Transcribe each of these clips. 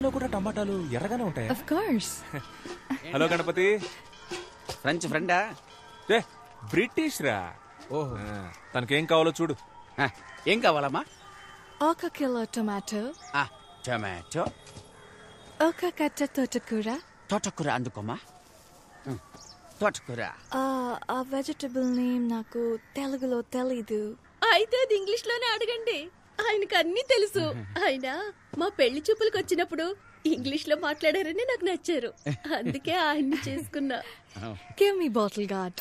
లో కూడా టమాటాలు ఎర్రగానే ఉంటాయి. Of course. Hello Ganapathi. French ఫ్రెండా? బ్రిటిష్ రా. ఓహో. తనకేం కావాలో చూడు. ఏం కావాలమ్మా? 1 కిలో టొమాటో. టొమాటో. 1 కట్ట తోటకూర. తోటకూర అందుకోమా. తోటకూర. ఆ వెజిటబుల్ నేమ్ నాకు తెలుగులో తెలీదు. అయితే అది ఇంగ్లీష్ లోనే అడగండి, ఆయనకు అన్ని తెలుసు. ఆయన మా పెళ్లి చూపులకు వచ్చినప్పుడు ఇంగ్లీష్ లో మాట్లాడారని నాకు నచ్చారు, అందుకే ఆయన్ని చేసుకున్నా. Give me bottle guard.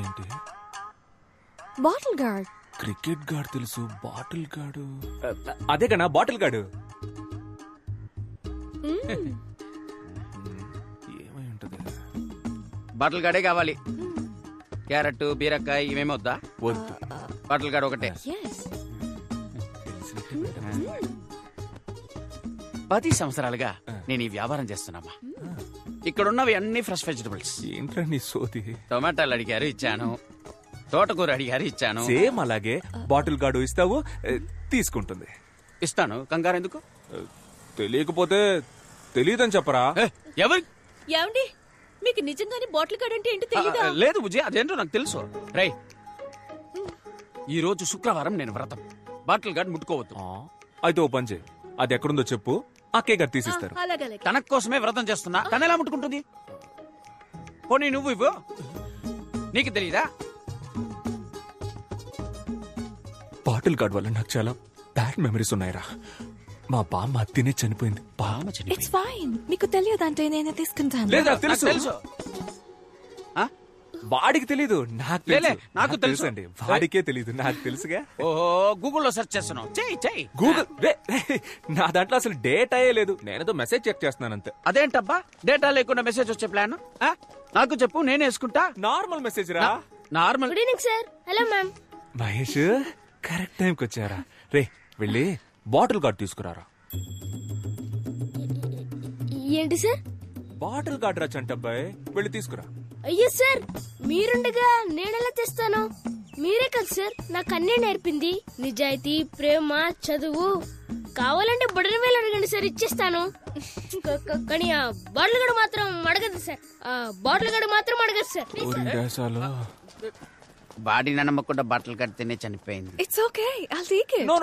ఏంటి? Bottle guard. క్రికెట్ గార్డ్ తెలుసు, బాటిల్ గార్డు అదే కన్నా బాటిల్ గార్డు. ఏమై ఉంటది? బాటిల్ గార్డే కావాలి. క్యారెట్, బీరకాయ ఇవేమీ వద్దా? వద్దు. బాటిల్ గార్డ్ ఒకటే. 10 సంవత్సరాలుగా నేను ఈ వ్యాపారం చేస్తున్నామా. ఇక్కడున్నవి అన్ని ఫ్రెష్ వెజిటబుల్స్. ఏంట్రా నీ సోది? టొమాటోలు అడిగారు, ఇచ్చాను. తోటకూర అడిగారు, ఇచ్చాను. సేమ్ అలాగే బాటిల్ గార్డు ఇస్తావు, తీసుకుంటుంది. ఇస్తాను, కంగారు ఎందుకు? తెలియకపోతే తెలియదని చెప్పరా. ఎవరు? ఏమండి, మీకు నిజంగానే బాటిల్ గార్డ్ అంటే ఏంటో తెలీదా? లేదు బుజ్జి, అదేంటో నాకు తెలుసు. రై, ఈ రోజు శుక్రవారం నేను వ్రతం. బాటిల్ గార్డ్ ముట్టుకోవద్దు. అయితే ఓ పని చేయి, అది ఎక్కడుందో చెప్పు, అక్కే గారు తీసిస్తారు. తన కోసమే వ్రతం చేస్తున్నా, తన ఎలా ముట్టుకుంటుంది? పోనీ నువ్వు ఇవ్వు, నీకు తెలీదా? బాటిల్ గార్డ్ వల్ల నాకు చాలా బ్యాడ్ మెమరీస్ ఉన్నాయిరా. మా బామ్మ తినే చనిపోయింది. ఇట్స్ ఫైన్, మీకు తెలియదంటే నేనే తీసుకుంటాను. లేదా తెలుసు. వాడికి తెలీదు, నాకు తెలుసు అండి. వాడికే తెలీదు, నాకు తెలుసుగా. ఓహో, గూగుల్లో సెర్చ్ చేస్తున్నావు. చెయ్యి. గూగుల్ నా దాంట్లో అసలు డేటాయే లేదు. నేనేదో మెసేజ్ చెక్ చేస్తున్నాను అంతే. అదేంటబ్బా, డేటా లేకుండా మెసేజ్ వచ్చే ప్లాన్? నాకు చెప్పు, నేనే వేసుకుంటా. నార్మల్ మెసేజ్ రా. Normal. Good evening sir. Hello ma'am. Mahesh, correct టైంకి వచ్చారా. రే వెళ్ళి బాటిల్ గార్డ్ తీసుకురారా. ఏంటి సార్? బాటిల్ గార్డ్ రా చంటబ్బాయ్, వెళ్ళి తీసుకురా. అయ్యో సార్, మీరుండగా నేనెలా తెస్తాను? మీరే కదా సార్ నాకు అన్నీ నేర్పింది. నిజాయితీ, ప్రేమ, చదువు. కావాలంటే బుడని వేలు అడగండి సార్, ఇచ్చేస్తాను. కానీ ఆ బాటిల్ గడు మాత్రం అడగదు సార్. బాడీని నమ్మకుండా బట్టలు కడితేనే చనిపోయింది. It's okay, I'll take it. No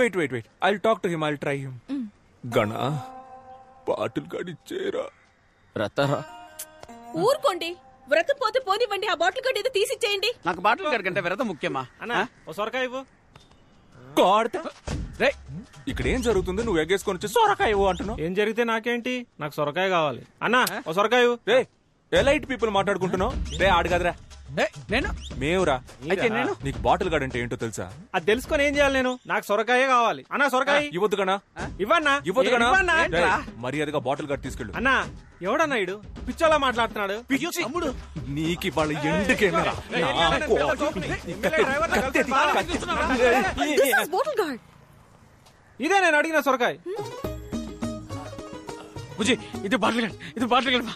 wait I'll talk to him, I'll try him. Gana, bottle guard ఇచ్చేరా. వ్రతరా? ఊరుకోండి, వ్రతం పోతే పోనివ్వండి. ఆ బాటిల్ గడు ఏదో తీసిచ్చేయండి. నాకు బాటిల్ గార్డ్ కంటే వ్రతం ముఖ్యమా? సొరకాయ ఇవ్వు. ఇక్కడ ఏం జరుగుతుంది? నువ్వు ఎగ్గేసుకొని వచ్చి సొరకాయ ఇవ్వు అంటున్నావు. ఏం జరిగితే నాకేంటి, నాకు సొరకాయ కావాలి. అన్నా ఓ సొరకాయ ఇవ్వు. రే ఎలైట్ పీపుల్ మాట్లాడుకుంటున్నావు. రే ఆడు కదరా. నేను మేవురా. అయితే నేను నీకు బాటిల్ గార్డ్ అంటే ఏంటో తెలుసా? అది తెలుసుకొని ఏం చేయాలి నేను? నాకు సొరకాయ కావాలి. అన్నా సొరకాయ ఇవ్వద్దు గనా. ఇవ్వన్నా. మర్యాదగా బాటిల్ గార్డ్ తీసుకెళ్ళు. అన్నా, ఎవడన్నా ఇడు పిచ్చోలా మాట్లాడుతున్నాడు? నీకు వాళ్ళ ఎండుకేమరా. బాటిల్ గార్డ్ ఇదే నేను అడిగిన సొరకాయ. బుజ్జి, ఇది బాటిల్ గార్డ్.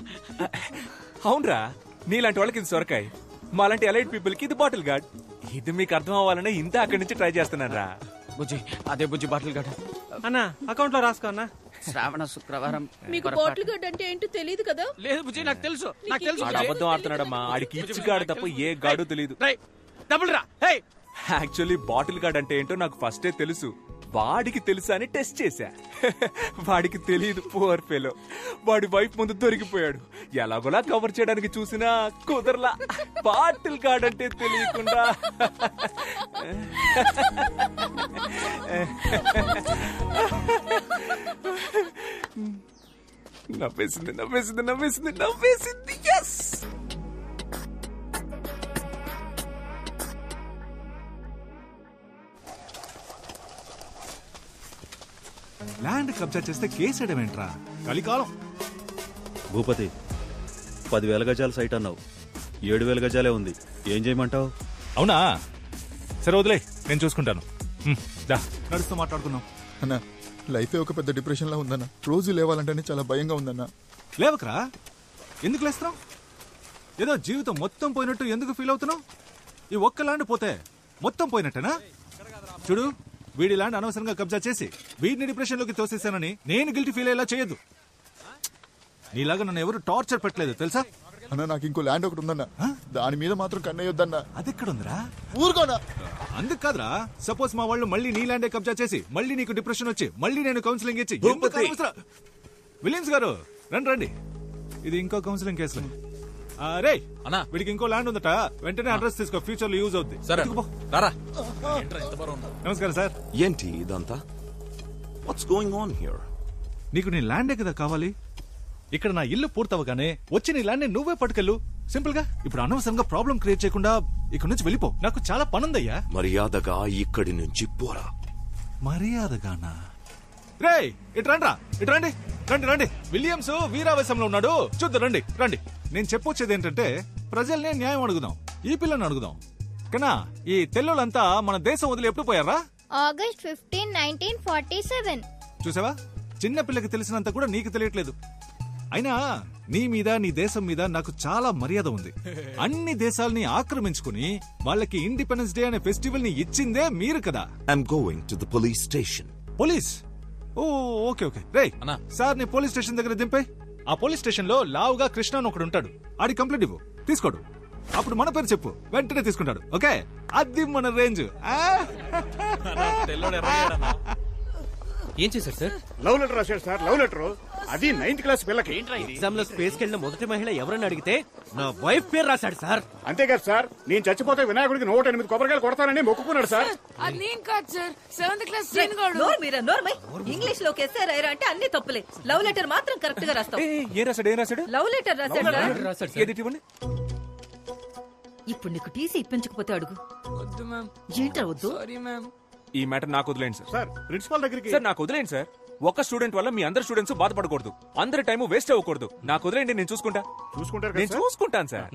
అవునరా, నీలాంటి వాళ్ళకి ఇది సొరకాయ, మాలాంటి ఎలైట్ పీపుల్ కి ఇది బాటిల్ గార్డ్. ఇది మీకు అర్థం అవ్వాలనే ఇంత అక్కడి నుంచి ట్రై చేస్తున్నాను రా. బుజ్జి, అదే బుజ్జి బాటిల్ గార్డ్. అన్నా, అకౌంట్ లో రాసుకో అన్నా. శ్రావణ శుక్రవారం. మీకు బాటిల్ గార్డ్ అంటే ఏంటో తెలియదు కదా? లేదు బుజ్జి, నాకు తెలుసు. అబద్ధం ఆడుతున్నాడమ్మా. ఆడికి ఇచ్చి గాడు తప్ప ఏ గాడు తెలియదు. డబుల్ రా. యాక్చువల్లీ బాటిల్ గార్డ్ అంటే ఏంటో నాకు ఫస్టే తెలుసు. వాడికి తెలుసా అని టెస్ట్ చేశా. వాడికి తెలియదు, పువర్ ఫెలో. వాడి వైఫ్ ముందు దొరికిపోయాడు. ఎలాగోలా కవర్ చేయడానికి చూసినా కుదరలా. బాటిల్ గార్డ్ అంటే తెలియకుండా. నవ్వేసింది. yes! ల్యాండ్ కబ్జా చేస్తే కేసేయడమేంట్రా? కలికాలం. భూపతి, 10,000 గజాల సైట్ అన్నావు, 7,000 గజాలే ఉంది. ఏం చేయమంటావు? అవునా, సరే వదిలే, నేను చూసుకుంటాను. నడుస్తూ మాట్లాడుకున్నాం. అన్నా, లైఫే ఒక పెద్ద డిప్రెషన్ లా ఉందన్న. రోజు లేవాలంటేనే చాలా భయంగా ఉందన్నా. లేవకరా, ఎందుకు లేస్తున్నావు? ఏదో జీవితం మొత్తం పోయినట్టు ఎందుకు ఫీల్ అవుతున్నావు? ఈ ఒక్క ల్యాండ్ పోతే మొత్తం పోయినట్టేనా? చూడు, వీడి ల్యాండ్ అనవసరంగా కబ్జా చేసి వీడిని డిప్రెషన్ లోకి తోసేసానని నేను గిల్టీ ఫీల్ అయ్యేలా చేయొద్దు. నీలాగా నన్ను ఎవరు టార్చర్ పెట్టలేదు తెలుసా? అన్న నాకు ఇంకో ల్యాండ్ ఒకటి ఉందన్న, దాని మీద మాత్రం కన్నయ్యొద్దన్నా. అది ఎక్కడుందిరా? ఊరుకోనా. అందుకు కాదురా, సపోజ్ మా వాళ్ళు మళ్ళీ నీ ల్యాండే కబ్జా చేసి మళ్ళీ నీకు డిప్రెషన్ వచ్చి మళ్ళీ నేను కౌన్సిలింగ్ ఇచ్చి విలియమ్స్ గారు రండి, ఇది ఇంకో కౌన్సిలింగ్ కేసు. రే అన్నా, వీడికి ఇంకో ల్యాండ్ ఉందట, వెంటనే అడ్రస్ తీసుకో, ఫ్యూచర్ లో యూజ్ అవుద్ది. సరే నమస్కారం సార్. ఏంటి ఇదంతా? What's going on here? నీకు నీ ల్యాండే కదా కావాలి. ఇక్కడ నా ఇల్లు పూర్తవగానే వచ్చి నీ ల్యాండ్ నువ్వే పట్టుకెళ్ళు, సింపుల్ గా. ఇప్పుడు అనవసరంగా ప్రాబ్లం క్రియేట్ చేయకుండా ఇక్కడ నుంచి వెళ్ళిపో, నాకు చాలా పనుందయ్యా. మర్యాదగా ఇక్కడి నుంచి పోరా. మర్యాదగానా? రే ఇటు రండి. రండి విలియమ్స్ వీరావేశంలో ఉన్నాడు, చూద్దాం. రండి. నేను చెప్పొచ్చేది ఏంటంటే ప్రజల్నే న్యాయం అడుగుదాం, ఈ పిల్లని అడుగుదాం. కన్నా ఈ తెల్లోళ్ళంతా మన దేశం వదిలి ఎప్పుడు పోయారా? ఆగస్ట్ 15, 1947. చూసావా, చిన్న పిల్లకి తెలిసినంత కూడా నీకు తెలియట్లేదు. అయినా నీ మీద నీ దేశం మీద నాకు చాలా మర్యాద ఉంది. అన్ని దేశాలని ఆక్రమించుకుని వాళ్ళకి ఇండిపెండెన్స్ డే అనే ఫెస్టివల్ ని ఇచ్చిందే మీరు కదా. I'm going to the police station. Police? Oh okay. రే సార్ ని పోలీస్ స్టేషన్ దగ్గర దింపే. ఆ పోలీస్ స్టేషన్ లో లావుగా కృష్ణ అని ఒకడు ఉంటాడు, ఆడి కంప్లైంట్ ఇవ్వు, తీసుకోడు. అప్పుడు మన పేరు చెప్పు, వెంటనే తీసుకుంటాడు. ఓకే, అది మన రేంజ్. ఏం చేశారు సార్? లవ్ లెటర్ రాశాడు సార్, లవ్ లెటర్. అది 9th క్లాస్ పిల్లకి. ఎగ్జామ్ లో స్పేస్ కెళ్ళిన మొదటి మహిళ ఎవరని అడిగితే నా వైఫ్ పేరు రాశాడు సార్. అంతేకాదు సార్, నేను చచ్చిపోతే వినాయకుడికి 108 కొబ్బరికాయలు కొడతానని మొక్కుకున్నాడు సార్. అది నేను కాదు సార్, 7th క్లాస్ ఇంగ్లీష్ లో కేసారా అంటే అన్ని తప్పులే. లవ్ లెటర్ మాత్రం కరెక్ట్ గా రాస్తాం. ఏం రాశాడు? లవ్ లెటర్ రాశాడు. ఏది ఇవ్వండి. ఇప్పుడు నీకు టీసీ ఇప్పించకపోతే అడుగు. వద్దు మ్యామ్. ఏంటా వద్దు? Sorry ma'am. ఈ మ్యాటర్ నాకు వదిలేండి సార్. ప్రిన్సిపాల్ దగ్గరికి సార్ నాకు వదిలేండి సార్. ఒక స్టూడెంట్ వల్ల మీ అందరు స్టూడెంట్స్ బాధపడకూడదు, అందరి టైం వేస్ట్ అవ్వకూడదు. నాకు వదిలేండి, నేను చూసుకుంటాను సార్.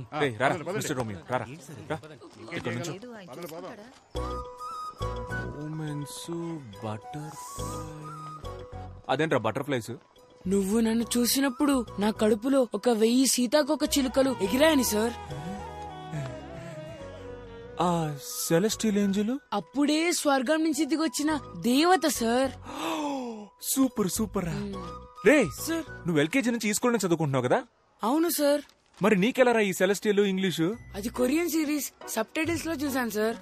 మిస్టర్ రోమియో రారా. అదేంట్రా బటర్ఫ్లైస్? నువ్వు నన్ను చూసినప్పుడు నా కడుపులో 1000 సీతాకోక చిలుకలు ఎగిరాయని సార్. ఆ సెలెస్టియల్ ఏంజెల్ అప్పుడే స్వర్గం నుంచి దిగొచ్చిన దేవత సార్. సూపర్ రే సార్, నువ్వు ఎల్కేజీ నుంచి ఈ స్కూల్ నుంచి చదువుకుంటున్నావు కదా? అవును సార్. మరి నీకెలా ఈ సెలెస్టియల్ ఇంగ్లీషు? అది కొరియన్ సిరీస్ సబ్ టైటిల్స్ లో చూసాను సార్.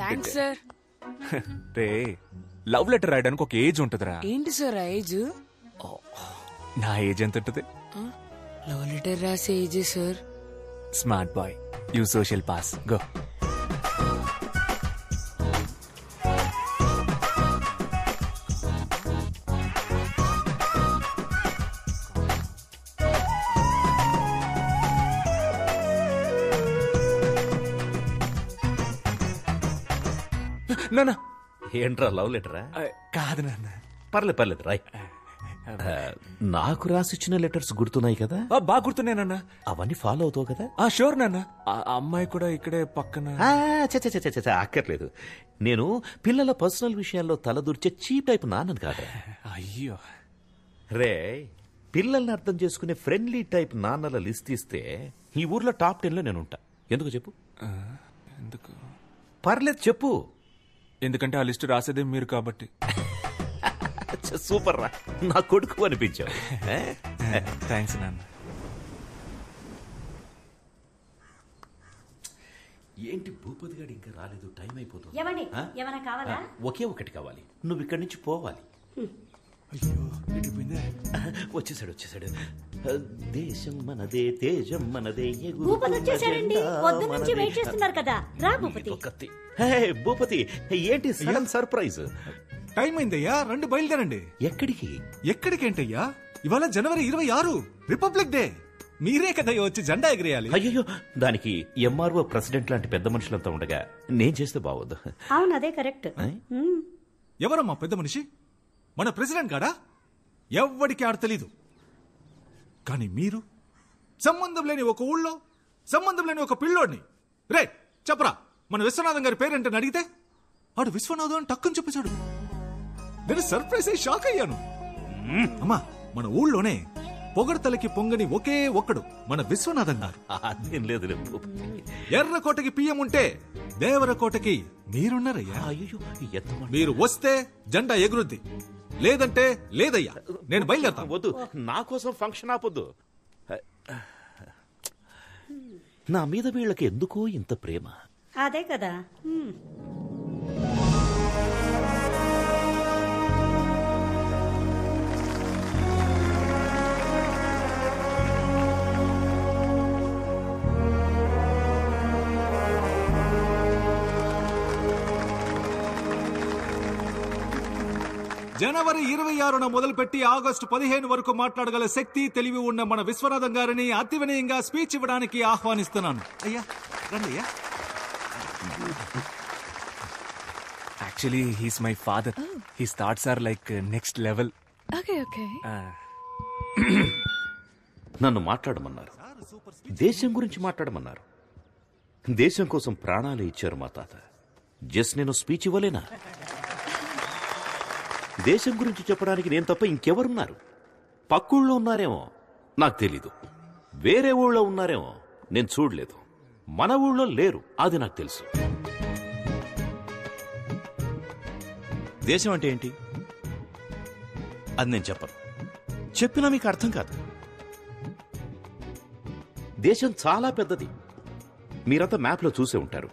Thanks sir. రే లవ్ లెటర్ రాయడానికి ఒక ఏజ్ ఉంటదిరా. ఏంటి సార్ ఆ ఏజ్? నా ఏజ్ ఎంత ఉంటది? లవ్ లెటర్ రాసే age sir. Smart boy, you social pass, go. నాన్న. ఏంట్రా లవ్ లెటరా? కాదు నాన్న. పర్లేదు రాయ్. నాకు రాసిచ్చిన లెటర్స్ గుర్తున్నాయి కదా? బాగా గుర్తున్నాయనన్నా. అవన్నీ ఫాలో అవుతావు కదా? షూర్ నాన్న. అమ్మాయి కూడా ఇక్కడే పక్కన. అక్కర్లేదు, నేను పిల్లల పర్సనల్ విషయాల్లో తలదూర్చే చీప్ టైప్ నాన్నను కాదు. అయ్యో రే, పిల్లల్ని అర్థం చేసుకునే ఫ్రెండ్లీ టైప్ నాన్నల లిస్ట్ ఇస్తే ఈ ఊర్లో టాప్ 10 లో నేను ఉంటా. ఎందుకు చెప్పు? ఎందుకు? పర్లేదు చెప్పు. ఎందుకంటే ఆ లిస్ట్ రాసేదే మీరు కాబట్టి. సూపర్ రా, నా కొడుకు అనిపించావు. థ్యాంక్స్ నాన్న. ఏంటి భూపతి గారు ఇంకా రాలేదు? టైం అయిపోతుంది. కావాలా? ఒకే ఒకటి కావాలి, నువ్వు ఇక్కడి నుంచి పోవాలి. వచ్చేసాడు. దేశం మనదే, తేజం మనదే. భూపతి ఏంటి సడన్ సర్ప్రైజ్? టైం అయిందయ్యా, రండి బయలుదేరండి. ఎక్కడికేంటయ్యా? ఇవాళ జనవరి 26, రిపబ్లిక్ డే. మీరే కదా వచ్చి జెండా ఎగిరేయాలి. అయ్యో, దానికి ఎంఆర్ఓ ప్రెసిడెంట్ లాంటి పెద్ద మనుషులంతా ఉండగా నేను చేస్తే బాగోదు. అవును, అదే కరెక్ట్. ఎవరమ్మా పెద్ద మనిషి? మన ప్రెసిడెంట్ గాడా? ఎవ్వడికి ఆడ తెలీదు. కానీ మీరు సంబంధం లేని ఒక ఊళ్ళో సంబంధం లేని ఒక పిల్లోడిని, రే చెప్పరా మన విశ్వనాథం గారి పేరేంటని అడిగితే ఆడు విశ్వనాథం అని టక్కుని చెప్పేశాడు. నేను సర్ప్రైజ్ అయ్యి షాక్ అయ్యాను. అమ్మా, మన ఊళ్ళోనే పొగడతలకి పొంగని ఒకే ఒక్కడు మన విశ్వనాథం గారు. అదేం లేదు. ఎర్రకోటకి పియ్యం ఉంటే దేవరకోటకి మీరున్నారయ్యా. మీరు వస్తే జెండా ఎగురుద్ది, లేదంటే లేదయ్యా. నేను బయలుదేరతాను. వద్దు, నా కోసం ఫంక్షన్ ఆపొద్దు. నా మీద వీళ్ళకి ఎందుకో ఇంత ప్రేమ. అదే కదా. జనవరి 26న మొదలుపెట్టి ఆగస్టు 15 వరకు మాట్లాడగల శక్తి, తెలివి ఉన్న మన విశ్వనాథం గారిని అతి వినయంగా స్పీచ్ ఇవ్వడానికి ఆహ్వానిస్తున్నాను. అయ్యా రండి అయ్యా. Actually he's my father. His thoughts are like next level. Okay okay. నన్ను మాట్లాడమన్నారు, దేశం గురించి మాట్లాడమన్నారు. దేశం కోసం ప్రాణాలు ఇచ్చారు మా తాత. జస్ట్ నేను స్పీచ్ ఇవ్వలేనా? దేశం గురించి చెప్పడానికి నేను తప్ప ఇంకెవరున్నారు? పక్కూళ్ళో ఉన్నారేమో, నాకు తెలీదు. వేరే ఊళ్ళో ఉన్నారేమో, నేను చూడలేదు. మన ఊళ్ళో లేరు, అది నాకు తెలుసు. దేశం అంటే ఏంటి అది నేను చెప్పను. చెప్పినా మీకు అర్థం కాదు. దేశం చాలా పెద్దది. మీరంతా మ్యాప్లో చూసే ఉంటారు.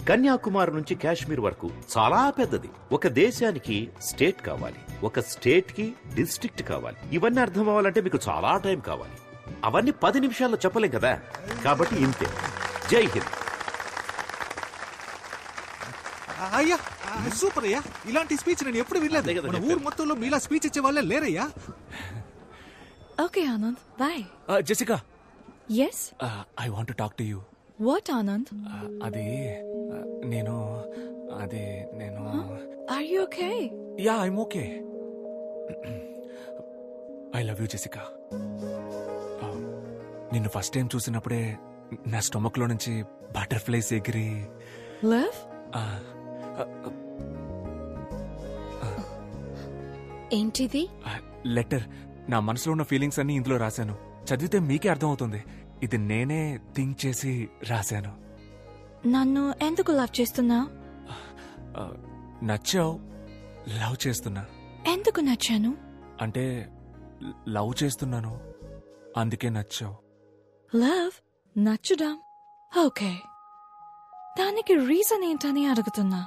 కన్యాకుమారి నుంచి కాశ్మీర్ వరకు చాలా పెద్దది. ఒక దేశానికి స్టేట్ కావాలి, ఒక స్టేట్ కి డిస్ట్రిక్ట్ కావాలి. ఇవన్నీ అర్థం అవ్వాలంటే మీకు చాలా టైం కావాలి. అవన్నీ 10 నిమిషాల్లో చెప్పలేం కదా. కాబట్టి ఇంతే. జై హింద్. అయ్యా సూపర్ అయ్యా. ఇలాంటి స్పీచ్ నేను ఎప్పుడు వినలేదు. మన ఊరు మొత్తంలో మీలా స్పీచ్ ఇచ్చే వాళ్ళే లేరయ్యా. Okay Anand, bye. Jessica. Yes. I want to talk to you. What, Anand? అది నేను Are you okay? Yeah, I'm okay. I love you, Jessica. నిన్ను ఫస్ట్ టైం చూసినప్పుడే నా స్టొమక్ లో నుంచి బటర్ఫ్లైస్ ఎగిరి. Love? ఏంటిది? లెటర్. నా మనసులో ఉన్న ఫీలింగ్స్ అన్ని ఇందులో రాశాను. చదివితే మీకే అర్థమవుతుంది. ఇది నేనే థింక్ చేసి రాశాను. నన్ను ఎందుకు లవ్ చేస్తున్నావు? నచ్చావు, లవ్ చేస్తున్నా. ఎందుకు నచ్చాను? అంటే లవ్ చేస్తున్నాను, అందుకే నచ్చావు. లవ్ నచ్చడం ఓకే, దానికి రీజన్ ఏంటని అడుగుతున్నా.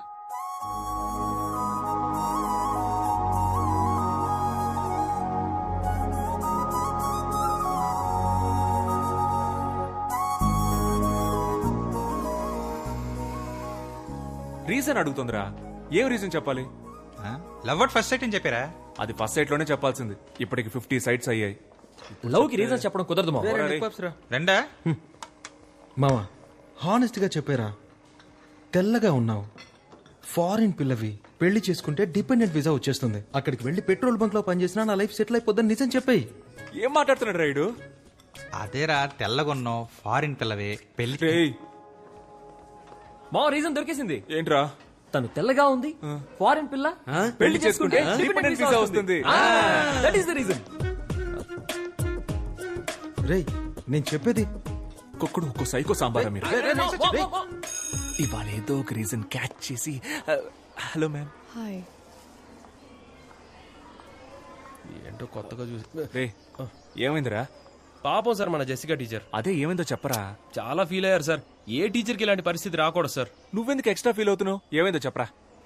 రీజన్ అడుగుతుందిరా. ఏం రీజన్ చెప్పాలి? లవ్ అట్ ఫస్ట్ సైట్ అని చెప్పారా? అది ఫస్ట్ సైట్ లోనే చెప్పాల్సింది. ఇప్పటికి 50 సైట్స్ అయ్యాయి. లవ్ కి రీజన్ చెప్పడం కుదరదు మావా. రెండా మావా, హానెస్ట్ గా చెప్పారా? తెల్లగా ఉన్నావు, ఫారిన్ పిల్లవి, పెళ్లి చేసుకుంటే డిపెండెంట్ వీసా వచ్చేస్తుంది. అక్కడికి వెళ్లి పెట్రోల్ బంక్ లో పనిచేసినా నా లైఫ్ సెటిల్ అయిపోద్దని నిజం చెప్పాయి. ఏం మాట్లాడుతున్నాడు రైడు? అదేరా, తెల్లగొన్నావు, ఫారిన్ పిల్లవే, పెళ్లి. మా రీజన్ దొరికేసింది. ఏంట్రా? తను తెల్లగా ఉంది, ఫారిన్ పిల్ల, పెళ్లి చేసుకుంటే డిపెండెంట్ వీసా వస్తుంది. That is the reason. రేయ్, నేను చెప్పేది కుక్కుడు ఒక్కో సైకో సాంబారా మీరు. ఇవాళ ఏదో ఒక రీజన్ క్యాచ్ చేసి. Hello ma'am. హాయ్. ఏంటో కొత్తగా చూసి. రే, ఏమైందిరా? పాపం సార్ మన జెసికా టీచర్. అదే ఏమైందో చెప్పరా. చాలా ఫీల్ అయ్యారు సార్. ఏ టీచర్ కి ఇలాంటి పరిస్థితి రాకూడదు సార్. నువ్వెందుకు ఎక్స్ట్రా ఫీల్ అవుతున్నావు? ఏమైందో చెప్పరా.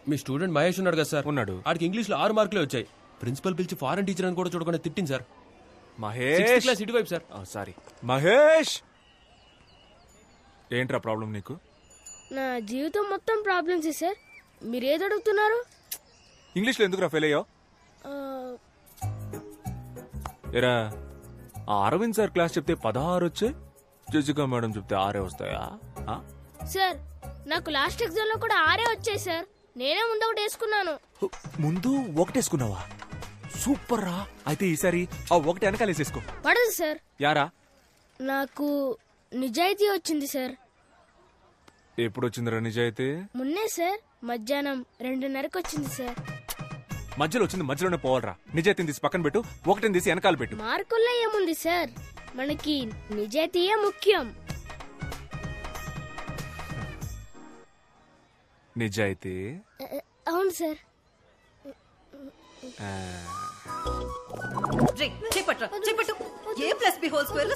మీ స్టూడెంట్ మహేష్ ఉన్నాడు కదా సార్. ఉన్నాడు. ఆడికి ఇంగ్లీష్ లో 6 మార్కులే వచ్చాయి. ప్రిన్సిపల్ పిలిచి ఫారెన్ టీచర్ అని కూడా చూడకుండా తిట్టింది సార్. మహేష్ 6th క్లాస్ ఇటువైపు సార్. సారీ మహేష్. ఏంట్రా ప్రాబ్లం నీకు? నా జీవితం మొత్తం ప్రాబ్లమ్స్ సార్. మీరేది అడుగుతున్నారు? ఇంగ్లీష్లో ఎందుకురా ఫెయిల్ అయ్యావు? ఎరా, ఆ అరవింద్ సార్ క్లాస్ చెప్తే 16 వచ్చాయి, జెసికా మేడం చెప్తే 6 వస్తాయా? సార్, నాకు లాస్ట్ ఎగ్జామ్ లో కూడా 6 వచ్చాయి సార్. నేనే ముందు ఒకటి వేసుకున్నాను. ముందు ఒకటేసుకున్నావా? సూపర్ రా. అయితే ఈసారి ఆ ఒకటి వెనకాలేసేసుకో. పడదు సార్. యారా? నాకు నిజాయితీ వచ్చింది సార్. ఎప్పుడు వచ్చిందిరా నిజాయితీ? మొన్నే సార్, మధ్యాహ్నం 2:30కి వచ్చింది సార్. మధ్యలో వచ్చింది మధ్యలోనే పోవాలరా. నిజాయితీని తీసి పక్కన పెట్టు, ఒకటిని తీసి వెనకాల పెట్టు. మార్కుల్లో ఏముంది సార్, మనకి నిజాయితీయే ముఖ్యం. నిజాయితీ. అవును సార్. చేపట్టు ఏ ప్లస్ బి హోల్ స్క్వేర్